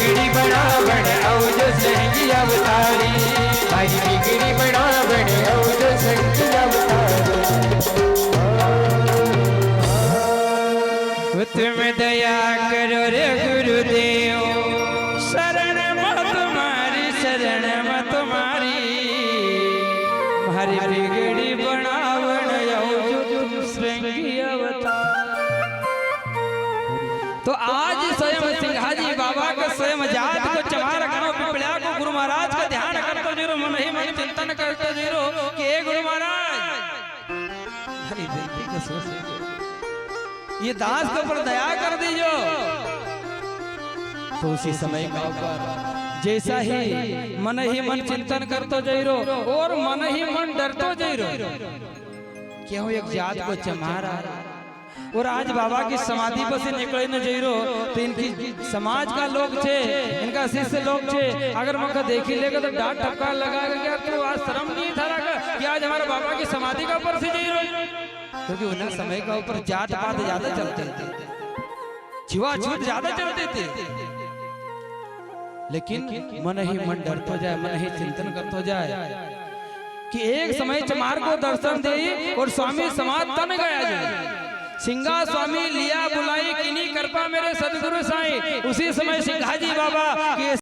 बिगड़ी बनावण औजो संगी अवतारी, मारी बिगड़ी बनावण औजो संगी अवतारी। तुम दया करो रे गुरुदेव, शरण में तुम्हारी, शरण में तुम्हारी, मारी बिगड़ी बनावण औजो संगी अवतारी। तो आज स्वयं सिंघाजी बाबा का स्वयं जात को चमार करो पिपलिया को गुरु महाराज का ध्यान करते जीरो, मन ही मन चिंतन करते जीरो कि हे गुरु महाराज हरी बेनती का सोच ये दास के ऊपर दया कर दीजो। तो उसी समय का ऊपर जैसा ही मन चिंतन करते जीरो और मन ही मन डरते जीरो, क्यों एक जात को चमारा। और आज बाबा की समाधि पर से निकले न जइरो तो इनकी समाज का लोग छे, इनका शिष्य लोग छे, अगर मौका देखी लेगा तो डांट टपका लगा के क्या तू आज शर्म नहीं था कि आज हमारे बाबा की समाधि का ऊपर से जइरो, क्योंकि उन समय का ऊपर जात पात ज्यादा चलते थे, छुआछूत ज्यादा चलते थे। लेकिन मन ही मन डरतो जाए, मन ही चिंतन करतो जाए कि एक समय चमार को दर्शन दे और स्वामी समाज तन गया जाए। सिंगा स्वामी लिया बुलाई किनी कृपा मेरे सदगुरु साईं। उसी समय सिंघाजी बाबा के